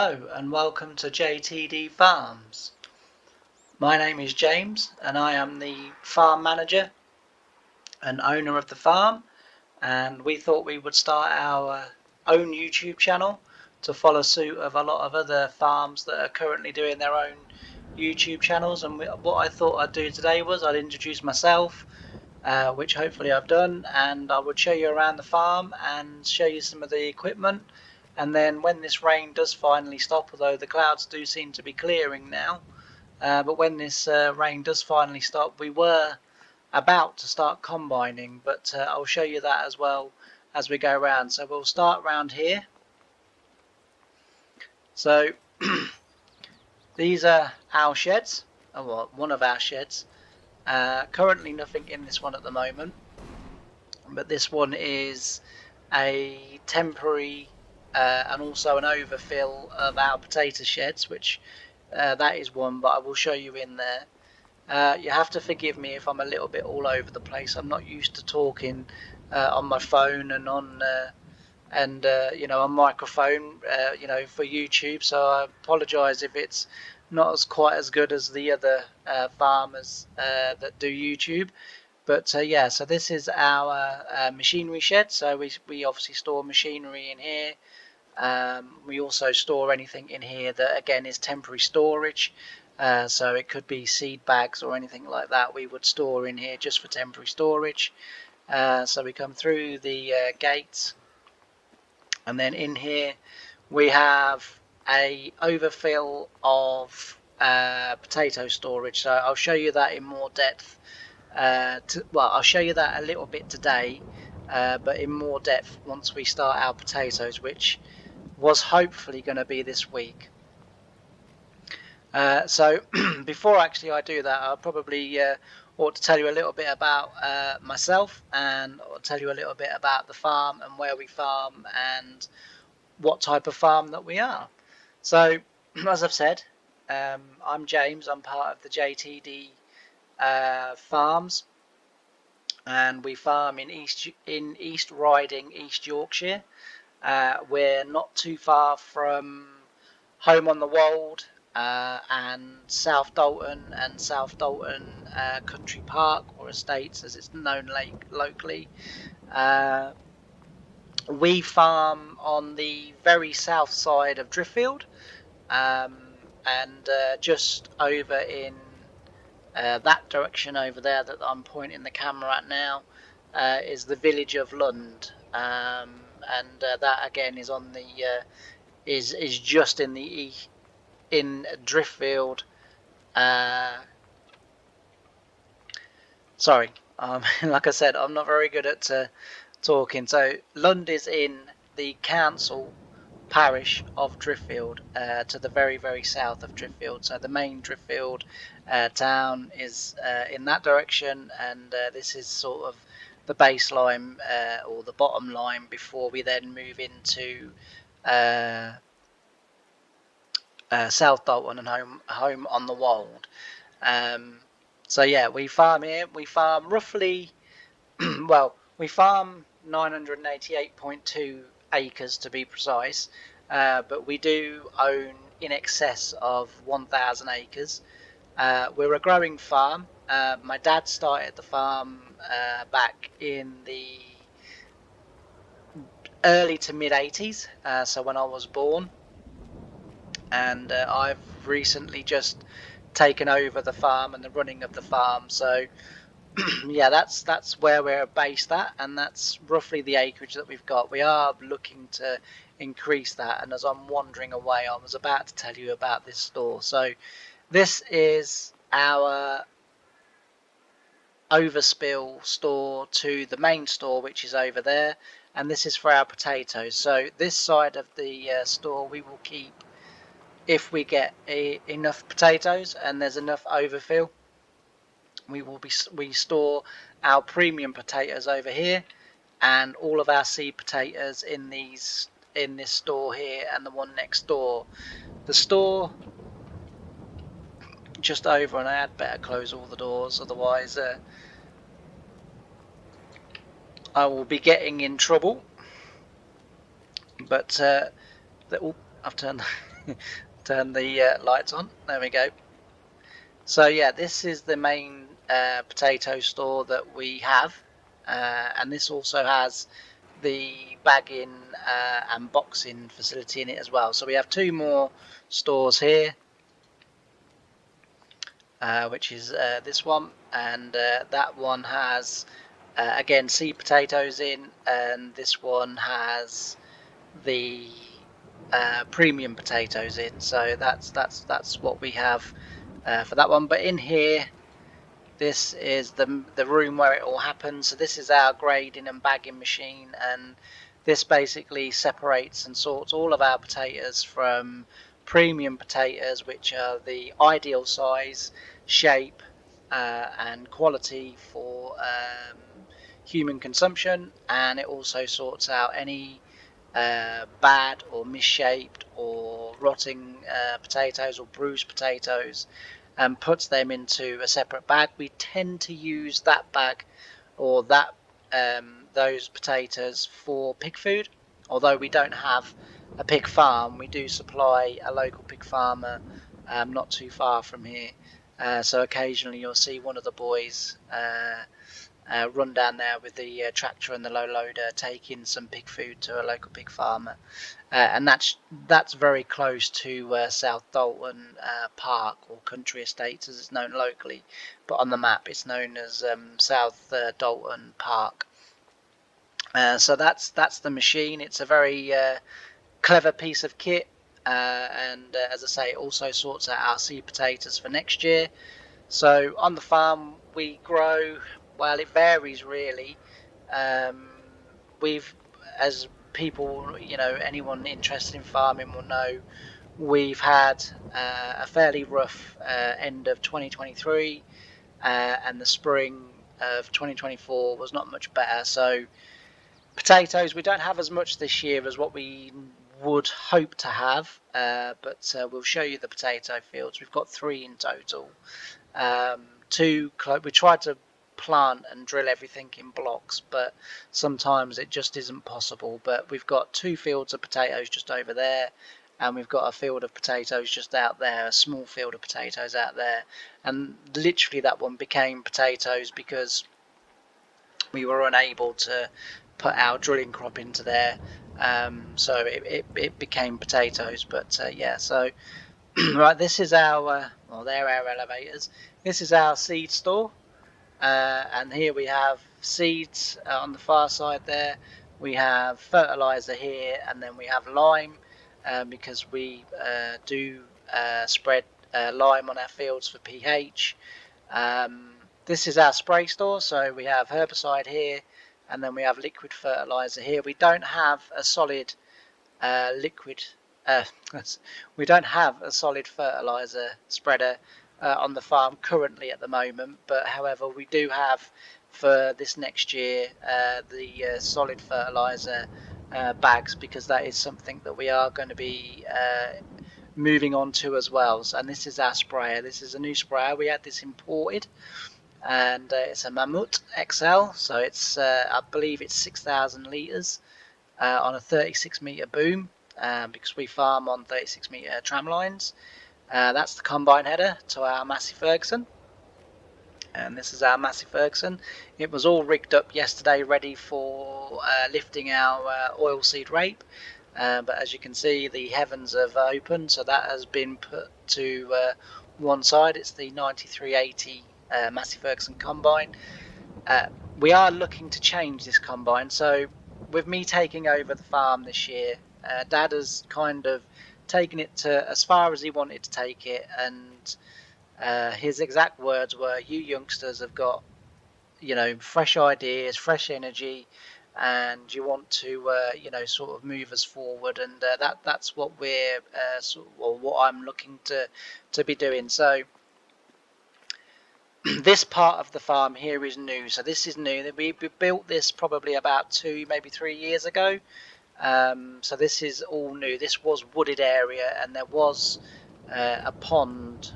Hello and welcome to JTD Farms. My name is James and I am the farm manager and owner of the farm, and we thought we would start our own YouTube channel to follow suit of a lot of other farms that are currently doing their own YouTube channels. And what I thought I'd do today was I'd introduce myself, which hopefully I've done, and I would show you around the farm and show you some of the equipment. And then when this rain does finally stop, although the clouds do seem to be clearing now, but when this rain does finally stop, we were about to start combining, but I'll show you that as well as we go around. So we'll start around here. So these are our sheds, or well, one of our sheds. Currently nothing in this one at the moment, but this one is a temporary and also an overfill of our potato sheds, which that is one, but I will show you in there. You have to forgive me if I'm a little bit all over the place. I'm not used to talking on my phone and on on microphone, for YouTube. So I apologise if it's not as quite as good as the other farmers that do YouTube. But yeah, so this is our machinery shed. So we obviously store machinery in here. We also store anything in here that again is temporary storage. So it could be seed bags or anything like that we would store in here just for temporary storage. So we come through the gates, and then in here we have a overfill of potato storage. So I'll show you that in more depth. I'll show you that a little bit today, but in more depth once we start our potatoes, which was hopefully going to be this week. So before actually I do that, I'll probably ought to tell you a little bit about myself, and I'll tell you a little bit about the farm and where we farm and what type of farm that we are. So as I've said, I'm James. I'm part of the JTD Farms, and we farm in East Riding, East Yorkshire. We're not too far from Holme on the Wold and South Dalton Country Park, or Estates as it's known locally. We farm on the very south side of Driffield, and just over in that direction over there that I'm pointing the camera at now is the village of Lund, and that again is on the is just in Driffield. Sorry, like I said, I'm not very good at talking. So Lund is in the council parish of Driffield, to the very south of Driffield. So the main Driffield town is in that direction, and this is sort of the baseline or the bottom line before we then move into South Dalton and Holme on the Wold. So yeah, we farm here. We farm roughly, well, we farm 988.2 acres to be precise, but we do own in excess of 1,000 acres. We're a growing farm. My dad started the farm back in the early to mid 80s, so when I was born, and I've recently just taken over the farm and the running of the farm. So yeah, that's where we're based at, and that's roughly the acreage that we've got. We are looking to increase that, and as I'm wandering away, I was about to tell you about this store. So this is our overspill store to the main store, which is over there, and this is for our potatoes. So this side of the store we will keep if we get enough potatoes and there's enough overfill. We store our premium potatoes over here, and all of our seed potatoes in this store here, and the one next door. The store just over, and I had better close all the doors, otherwise I will be getting in trouble. But I've turned turn the lights on. There we go. So yeah, this is the main potato store that we have, and this also has the bagging and boxing facility in it as well. So we have two more stores here, which is this one, and that one has again seed potatoes in, and this one has the premium potatoes in. So that's what we have for that one. But in here, this is the room where it all happens. So this is our grading and bagging machine, and this basically separates and sorts all of our potatoes from premium potatoes, which are the ideal size, shape, and quality for human consumption, and it also sorts out any bad or misshaped or rotting potatoes or bruised potatoes, and puts them into a separate bag. We tend to use that bag or those potatoes for pig food. Although we don't have a pig farm, we do supply a local pig farmer not too far from here. So occasionally you'll see one of the boys run down there with the tractor and the low loader taking some pig food to a local pig farmer. And that's very close to South Dalton Park, or Country Estates as it's known locally, but on the map it's known as South Dalton Park. So that's the machine. It's a very clever piece of kit, and as I say, it also sorts out our seed potatoes for next year. So on the farm we grow, well, it varies really. We've, as people, anyone interested in farming will know, we've had a fairly rough end of 2023, and the spring of 2024 was not much better. So potatoes, we don't have as much this year as what we would hope to have, but we'll show you the potato fields. We've got 3 in total. We tried to plant and drill everything in blocks, but sometimes it just isn't possible. But we've got 2 fields of potatoes just over there, and we've got a field of potatoes just out there, a small field of potatoes out there, and literally that one became potatoes because we were unable to put our drilling crop into there, so it became potatoes. But yeah, so right, this is our, well, they're our elevators. This is our seed store, and here we have seeds on the far side there. We have fertilizer here, and then we have lime, because we do spread lime on our fields for pH. This is our spray store, so we have herbicide here, and then we have liquid fertilizer here. We don't have a solid liquid we don't have a solid fertilizer spreader on the farm currently at the moment, but however we do have for this next year the solid fertilizer bags, because that is something that we are going to be moving on to as well. And this is our sprayer. This is a new sprayer. We had this imported, and it's a Mammoth XL, so it's I believe it's 6,000 litres on a 36-metre boom, because we farm on 36-metre tram lines. That's the combine header to our Massey Ferguson, and this is our Massey Ferguson. It was all rigged up yesterday, ready for lifting our oilseed rape, but as you can see, the heavens have opened, so that has been put to one side. It's the 9380 Massey Ferguson combine. We are looking to change this combine, so with me taking over the farm this year, Dad has kind of taken it to as far as he wanted to take it, and his exact words were, "You youngsters have got, fresh ideas, fresh energy, and you want to, sort of move us forward." And that's what we're, or what I'm looking to be doing. So this part of the farm here is new. So this is new. We built this probably about 2, maybe 3 years ago. So this is all new. This was wooded area, and there was a pond.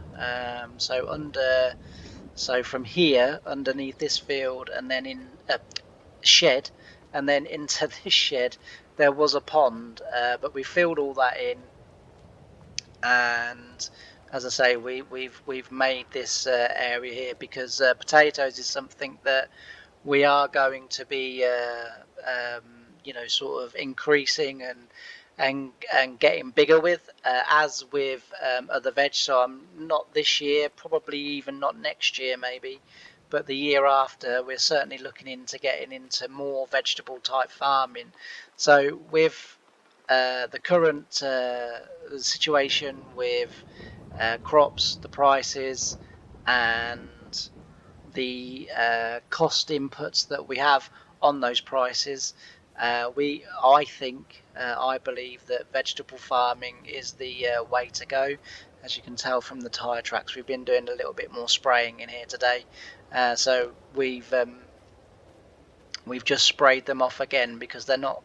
So from here, underneath this field, and then in a shed, and then into this shed, there was a pond. But we filled all that in, And as I say, we've made this area here because potatoes is something that we are going to be sort of increasing and getting bigger with, as with other veg. So I'm not this year, probably even not next year maybe, but the year after we're certainly looking into getting into more vegetable type farming. So with the current situation with crops, the prices, and the cost inputs that we have on those prices, I believe that vegetable farming is the way to go. As you can tell from the tyre tracks, we've been doing a little bit more spraying in here today, so we've just sprayed them off again because they're not.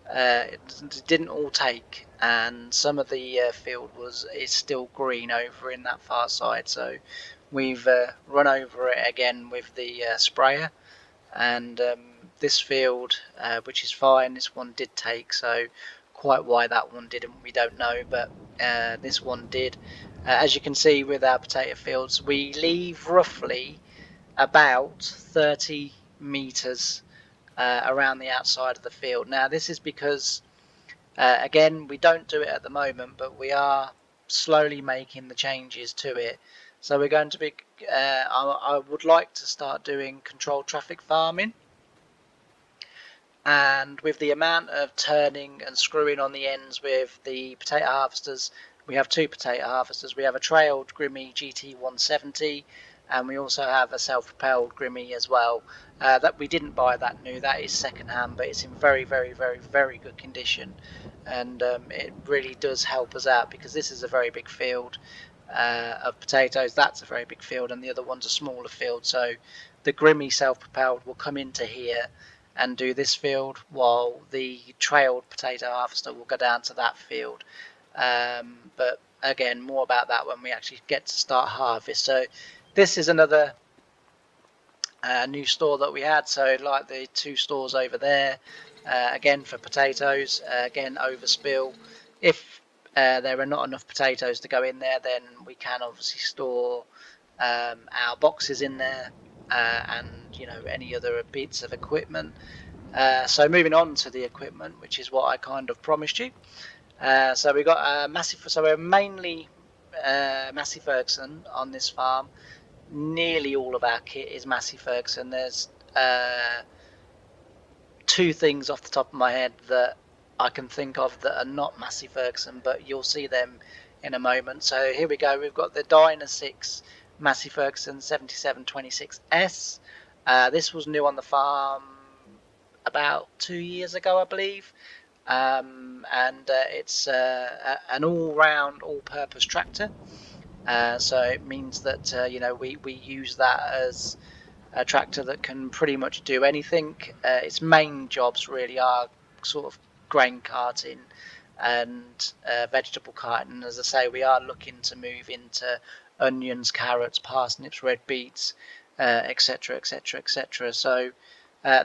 It didn't all take, and some of the field is still green over in that far side. So we've run over it again with the sprayer, and this field, which is fine, this one did take. So quite why that one didn't, we don't know, but this one did. As you can see with our potato fields, we leave roughly about 30 meters around the outside of the field. Now this is because again, we don't do it at the moment, but we are slowly making the changes to it. So we're going to be, I would like to start doing controlled traffic farming. And with the amount of turning and screwing on the ends with the potato harvesters, we have two potato harvesters. We have a trailed Grimmy GT170, and we also have a self-propelled Grimmy as well. That we didn't buy that new, that is second hand, but it's in very, very, very, very good condition. And it really does help us out because this is a very big field of potatoes. That's a very big field, and the other one's a smaller field. So the Grimmy self-propelled will come into here and do this field, while the trailed potato harvester will go down to that field. But again, more about that when we actually get to start harvest. So this is another new store that we had. So like the two stores over there, again for potatoes, again overspill. If there are not enough potatoes to go in there, then we can obviously store our boxes in there, and any other bits of equipment. So moving on to the equipment, which is what I kind of promised you. So we got a massive. So we're mainly Massey Ferguson on this farm. Nearly all of our kit is Massey Ferguson. There's two things off the top of my head that I can think of that are not Massey Ferguson, but you'll see them in a moment. So here we go. We've got the Dyna 6 Massey Ferguson 7726S. This was new on the farm about 2 years ago, I believe. And it's an all-round, all-purpose tractor. So it means that we use that as a tractor that can pretty much do anything. Its main jobs really are sort of grain carting and vegetable carting. As I say, we are looking to move into onions, carrots, parsnips, red beets, etc., etc., etc. So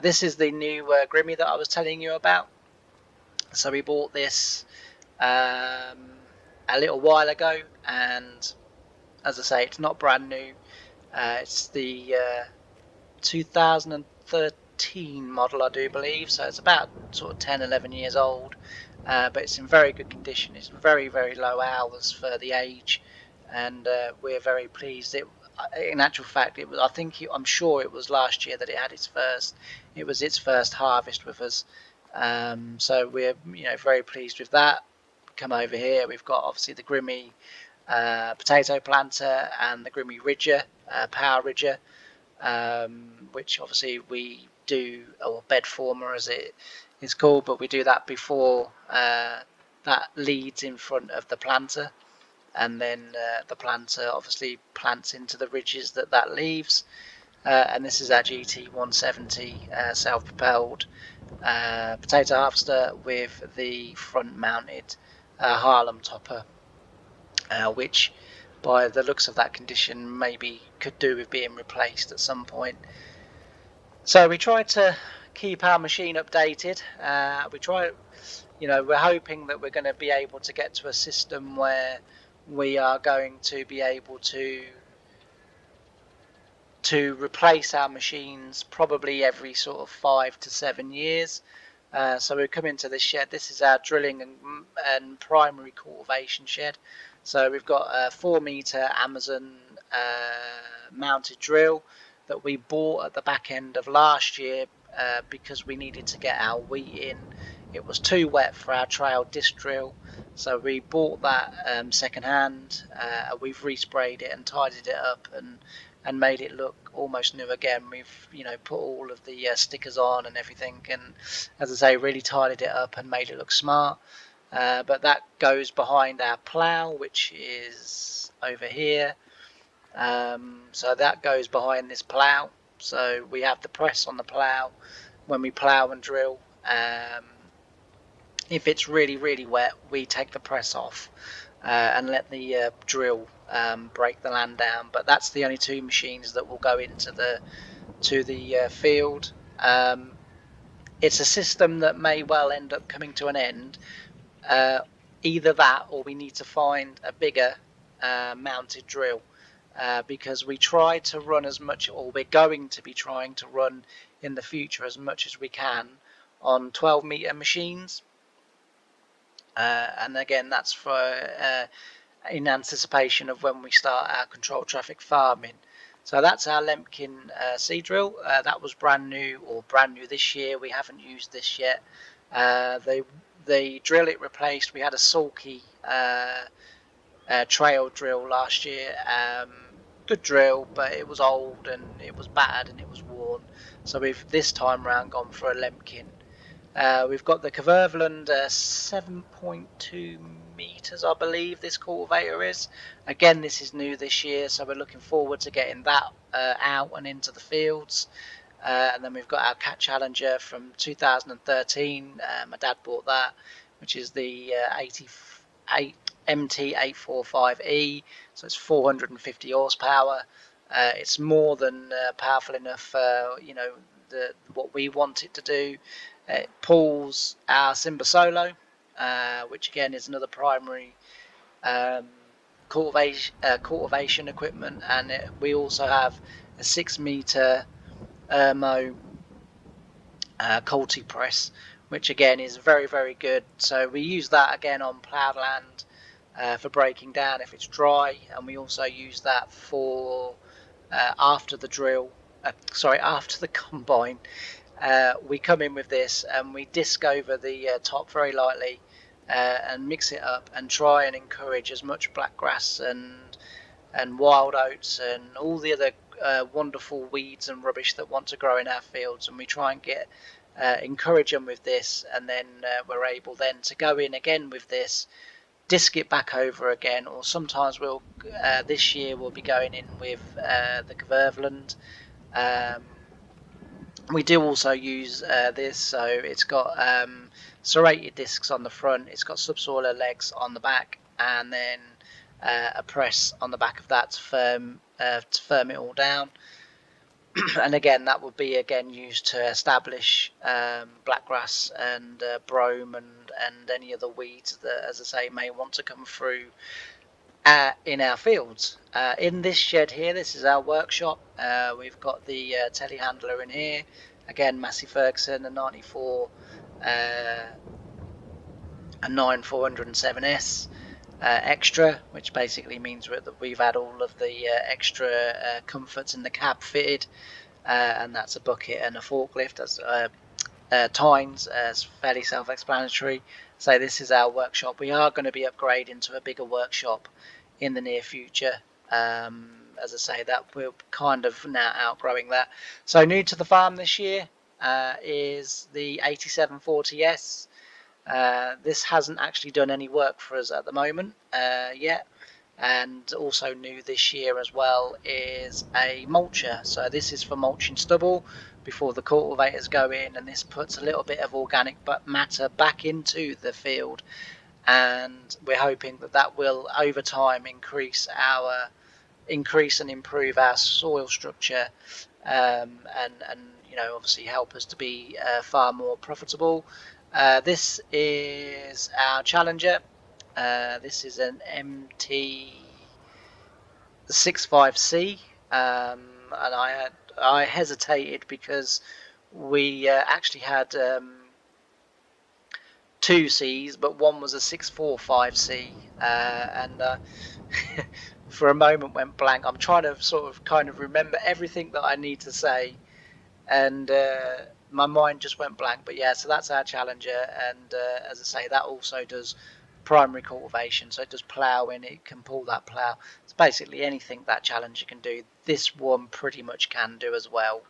this is the new Grimmy that I was telling you about. So we bought this a little while ago, and as I say, it's not brand new. It's the 2013 model, I do believe, so it's about sort of 10-11 years old, but it's in very good condition. It's very, very low hours for the age, and we're very pleased. In actual fact, it was, I'm sure it was last year that it had its first harvest with us. So we're very pleased with that. Come over here, we've got obviously the Grimmy potato planter and the Grimmy ridger, power ridger, which obviously we do, or bed former as it is called, but we do that before that leads in front of the planter, and then the planter obviously plants into the ridges that leaves. And this is our GT170 self-propelled potato harvester with the front mounted Harlem topper, which by the looks of that condition maybe could do with being replaced at some point. So we try to keep our machine updated. We're hoping that we're going to be able to get to a system where we are going to be able to replace our machines probably every sort of 5 to 7 years. So we come into this shed. This is our drilling and primary cultivation shed. So we've got a 4-meter Amazon mounted drill that we bought at the back end of last year because we needed to get our wheat in. It was too wet for our trail disc drill, so we bought that second hand. We've resprayed it and tidied it up and made it look almost new again. We've put all of the stickers on and everything, and as I say, really tidied it up and made it look smart. But that goes behind our plough, which is over here. So that goes behind this plough. So we have the press on the plough when we plough and drill. If it's really wet, we take the press off and let the drill break the land down. But that's the only two machines that will go into the field. It's a system that may well end up coming to an end. Either that, or we need to find a bigger mounted drill, because we try to run as much, or we're going to be trying to run in the future as much as we can on 12-meter machines. And again, that's for in anticipation of when we start our controlled traffic farming. So that's our Lemkin seed drill. That was brand new this year. We haven't used this yet. The drill it replaced, we had a sulky trail drill last year. Good drill, but it was old and it was battered and it was worn. So we've this time round gone for a Lemkin. We've got the Kvervland 7.2 meters, I believe this cultivator is. Again, this is new this year, so we're looking forward to getting that out and into the fields. And then we've got our Cat Challenger from 2013. My dad bought that, which is the 88 MT845E, so it's 450 horsepower. It's more than powerful enough for what we want it to do. It pulls our Simba Solo, which again is another primary cultivation equipment, and we also have a 6-meter Ermo Culti press, which again is very good. So we use that again on ploughed land for breaking down if it's dry, and we also use that for after the drill. After the combine. We come in with this and we disc over the top very lightly and mix it up and try and encourage as much black grass and wild oats and all the other wonderful weeds and rubbish that want to grow in our fields, and we try and encourage them with this, and then we're able then to go in again with this, disc it back over again, or sometimes we'll this year we'll be going in with the Kvervland. We do also use this, so it's got serrated discs on the front, it's got subsoiler legs on the back, and then a press on the back of that to firm it all down. And again, that would be used to establish blackgrass and brome and any other weeds that, as I say, may want to come through in our fields. In this shed here, this is our workshop. We've got the telehandler in here. Again, Massey Ferguson, a 94, a 9407S extra, which basically means that we've had all of the extra comforts in the cab fitted, and that's a bucket and a forklift as tines, as fairly self-explanatory. So this is our workshop. We are going to be upgrading to a bigger workshop in the near future. As I say, that we're kind of now outgrowing that. So new to the farm this year is the 8740S. This hasn't actually done any work for us at the moment yet. And also new this year as well is a mulcher. So this is for mulching stubble before the cultivators go in, and this puts a little bit of organic matter back into the field, and we're hoping that will over time increase and improve our soil structure, and obviously help us to be far more profitable. This is our Challenger. This is an MT65C, and I hesitated because we actually had 2Cs, but one was a 645C, and for a moment went blank. I'm trying to sort of kind of remember everything that I need to say, and my mind just went blank. But yeah, so that's our Challenger, and as I say, that also does primary cultivation, so it does ploughing, it can pull that plough. It's basically anything that Challenger can do, this one pretty much can do as well.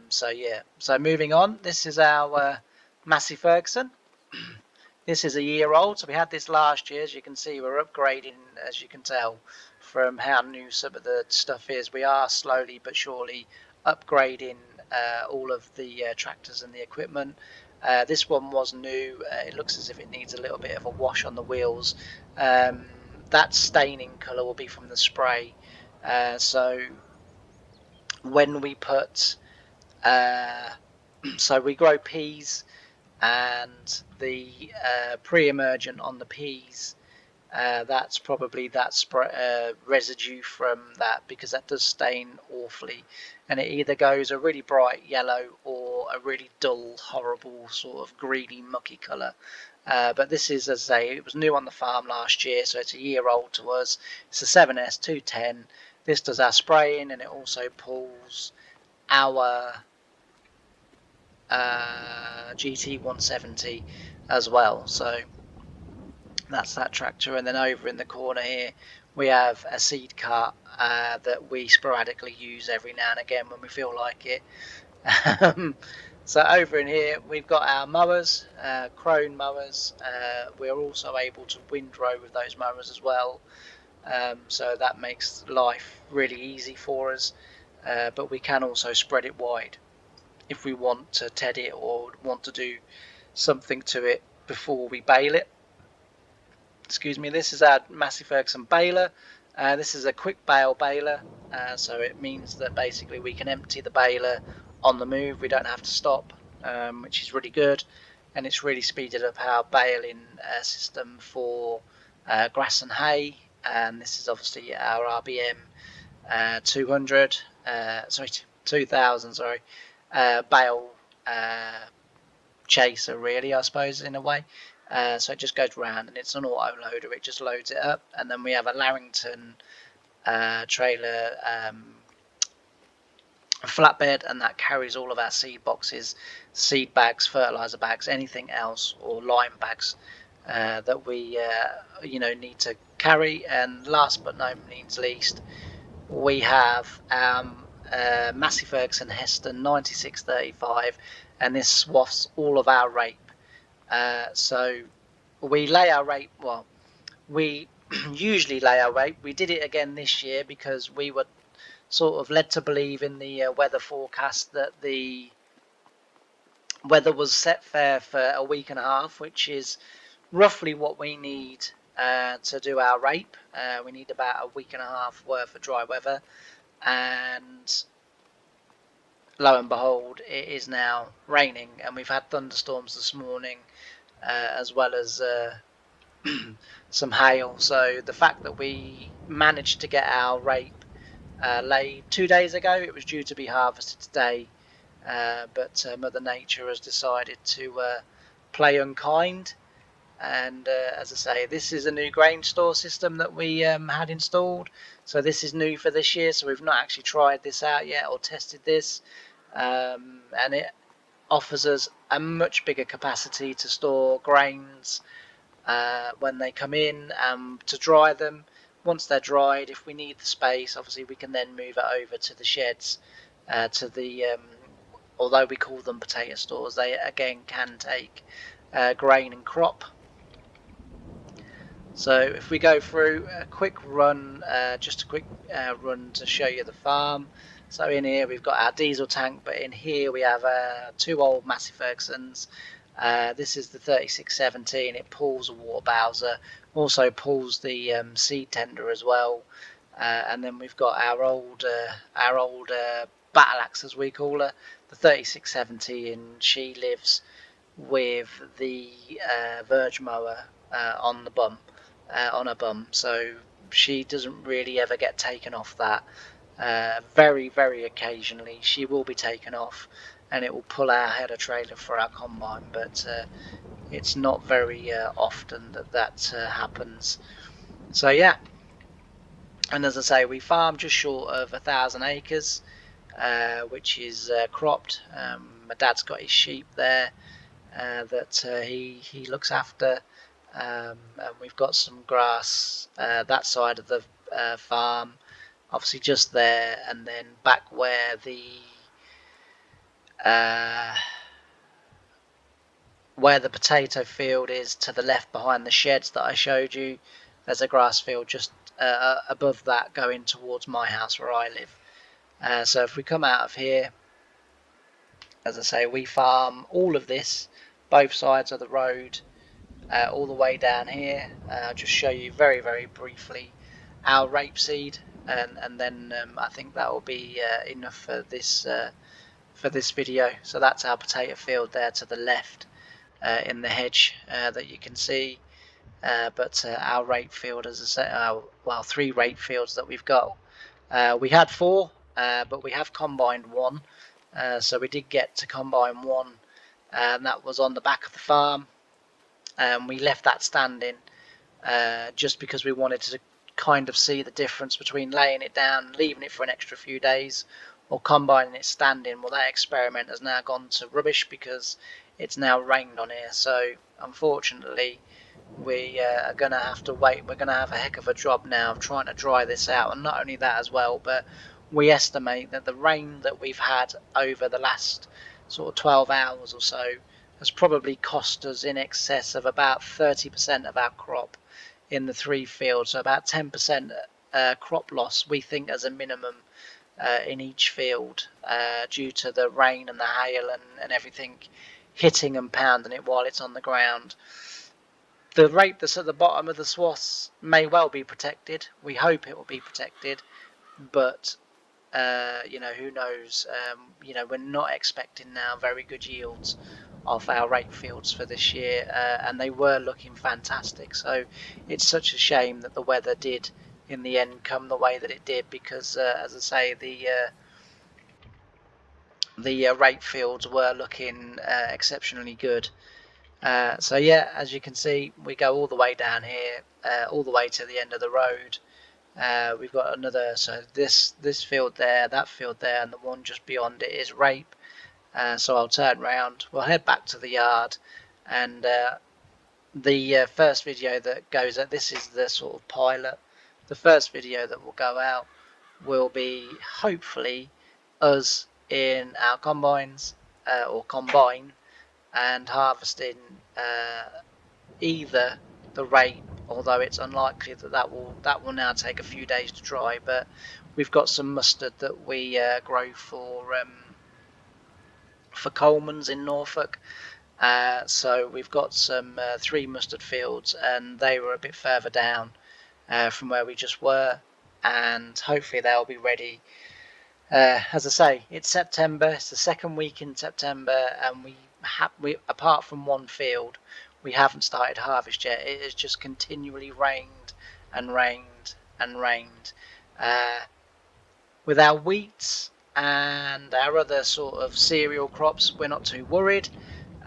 So yeah, so moving on, this is our Massey Ferguson. This is a year old, so we had this last year. As you can see, we're upgrading, as you can tell from how new some of the stuff is. We are slowly but surely upgrading all of the tractors and the equipment. This one was new. It looks as if it needs a little bit of a wash on the wheels. That staining colour will be from the spray. So when we put, so we grow peas, and the pre-emergent on the peas, that's probably that residue from that, because that does stain awfully, and it either goes a really bright yellow or a really dull, horrible sort of greeny, mucky colour. But this is, as I say, it was new on the farm last year, so it's a year old to us. It's a 7S 210. This does our spraying, and it also pulls our GT 170 as well. So that's that tractor. And then over in the corner here we have a seed cart that we sporadically use every now and again when we feel like it. So over in here we've got our mowers, crone mowers. We're also able to windrow with those mowers as well, so that makes life really easy for us, but we can also spread it wide if we want to ted it or want to do something to it before we bale it. Excuse me. This is our Massey Ferguson baler. This is a quick bale baler, so it means that basically we can empty the baler on the move. We don't have to stop, which is really good, and it's really speeded up our baling system for grass and hay. And this is obviously our RBM 200, sorry, 2000, sorry, bale chaser, really, I suppose, in a way. So it just goes round, and it's an auto loader. It just loads it up, and then we have a Larrington trailer flatbed, and that carries all of our seed boxes, seed bags, fertilizer bags, anything else, or lime bags that we need to carry. And last but no means least, we have Massey Ferguson Heston 9635, and this swaths all of our rape. So we lay our rape, well, we usually lay our rape. We did it again this year because we were sort of led to believe in the weather forecast that the weather was set fair for a week and a half, which is roughly what we need to do our rape. We need about a week and a half worth of dry weather, and lo and behold, it is now raining, and we've had thunderstorms this morning, as well as some hail. So the fact that we managed to get our rape laid 2 days ago, it was due to be harvested today, but Mother Nature has decided to play unkind. And as I say, this is a new grain store system that we had installed, so this is new for this year. So we've not actually tried this out yet or tested this, and it offers us a much bigger capacity to store grains when they come in, to dry them. Once they're dried, if we need the space, obviously we can then move it over to the sheds, to the although we call them potato stores, they again can take grain and crop. So if we go through a quick run, just a quick run to show you the farm. So in here we've got our diesel tank, but in here we have two old Massey Fergusons. This is the 3617. It pulls a water bowser, also pulls the seed tender as well. And then we've got our old battle axe, as we call her, the 3670, and she lives with the verge mower on the bum, on her bum, so she doesn't really ever get taken off that. Very, very occasionally she will be taken off, and it will pull our header trailer for our combine, but it's not very often that happens. So yeah, and as I say, we farm just short of 1,000 acres, which is cropped. My dad's got his sheep there that he looks after, and we've got some grass that side of the farm, obviously just there, and then back uh, where the potato field is to the left behind the sheds that I showed you, there's a grass field just above that going towards my house where I live. So if we come out of here, as I say, we farm all of this, both sides of the road, all the way down here. I'll just show you very, very briefly our rapeseed, and then I think that will be enough for this video. So that's our potato field there to the left in the hedge that you can see. But our rape field, as I say, well, 3 rape fields that we've got. We had 4, but we have combined 1. So we did get to combine 1, and that was on the back of the farm. We left that standing just because we wanted to kind of see the difference between laying it down, leaving it for an extra few days, or combining it standing. Well, that experiment has now gone to rubbish because it's now rained on here. So unfortunately, we are going to have to wait. We're going to have a heck of a job now of trying to dry this out, and not only that as well, but we estimate that the rain that we've had over the last sort of 12 hours or so has probably cost us in excess of about 30% of our crop in the 3 fields, so about 10% crop loss we think as a minimum in each field due to the rain and the hail and everything hitting and pounding it while it's on the ground. The rape that's at the bottom of the swaths may well be protected. We hope it will be protected, but you know, who knows? You know, we're not expecting now very good yields off our rape fields for this year, and they were looking fantastic. So it's such a shame that the weather did, in the end, come the way that it did, because, as I say, the rape fields were looking exceptionally good. So yeah, as you can see, we go all the way down here, all the way to the end of the road. We've got another, so this field there, that field there, and the one just beyond it is rape. So I'll turn around, we'll head back to the yard, and the first video that goes out, this is the sort of pilot, the first video that will go out will be hopefully us in our combines, or combine, and harvesting either the rape, although it's unlikely that will now take a few days to dry, but we've got some mustard that we grow for Coleman's in Norfolk. So we've got some 3 mustard fields, and they were a bit further down from where we just were, and hopefully they'll be ready. As I say, it's September, it's the second week in September, and we apart from 1 field, we haven't started harvest yet. It has just continually rained and rained and rained. With our wheats and our other sort of cereal crops, we're not too worried.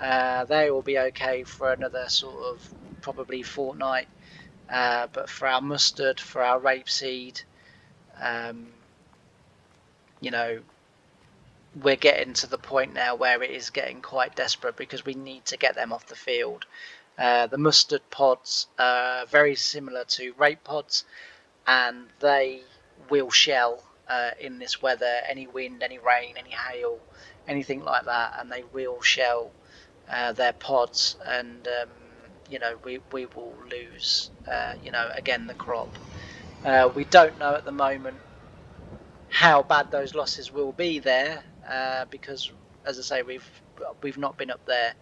They will be okay for another sort of probably fortnight. But for our mustard, for our rapeseed, you know, we're getting to the point now where it is getting quite desperate because we need to get them off the field. The mustard pods are very similar to rape pods, and they will shell in this weather. Any wind, any rain, any hail, anything like that, and they will shell their pods, and you know, we will lose you know, again, the crop. We don't know at the moment how bad those losses will be there, because, as I say, we've not been up there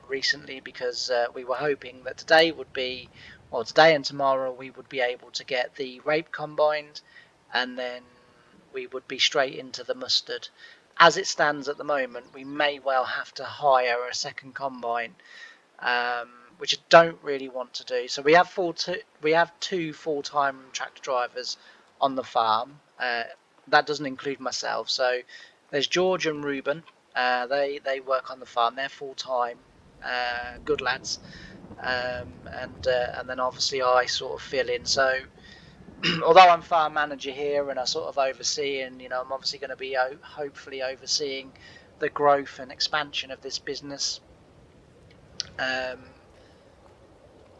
recently, because we were hoping that today would be, well, today and tomorrow we would be able to get the rape combined, and then we would be straight into the mustard. As it stands at the moment, we may well have to hire a second combine, which I don't really want to do. So we have two full-time tractor drivers on the farm. That doesn't include myself. So there's George and Ruben. They work on the farm. They're full-time, good lads. And then obviously I sort of fill in. So although I'm farm manager here and I sort of oversee, and I'm obviously going to be hopefully overseeing the growth and expansion of this business.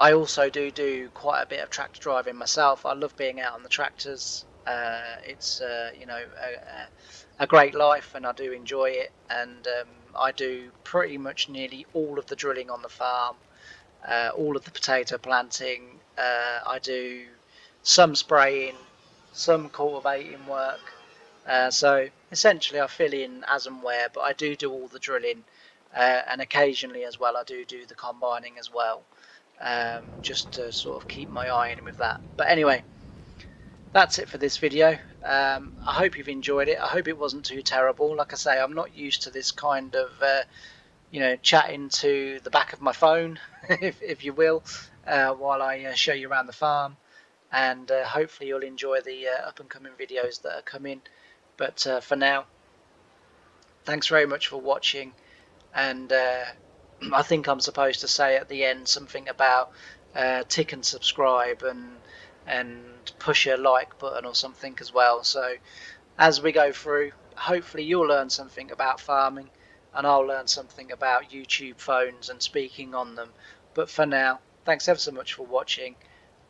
I also do quite a bit of tractor driving myself. I love being out on the tractors. It's a great life, and I do enjoy it. And I do pretty much nearly all of the drilling on the farm, all of the potato planting. I do some spraying, some cultivating work. So essentially I fill in as and where, but I do all the drilling, and occasionally as well I do the combining as well, just to sort of keep my eye in with that. But anyway, that's it for this video. I hope you've enjoyed it. I hope it wasn't too terrible. Like I say, I'm not used to this kind of chatting to the back of my phone, if you will, while I show you around the farm. And hopefully you'll enjoy the up and coming videos that are coming. But for now, thanks very much for watching. And I think I'm supposed to say at the end something about tick and subscribe and push a like button or something as well. So as we go through, hopefully you'll learn something about farming, and I'll learn something about YouTube phones and speaking on them. But for now, thanks ever so much for watching,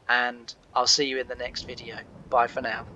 and I'll see you in the next video. Bye for now.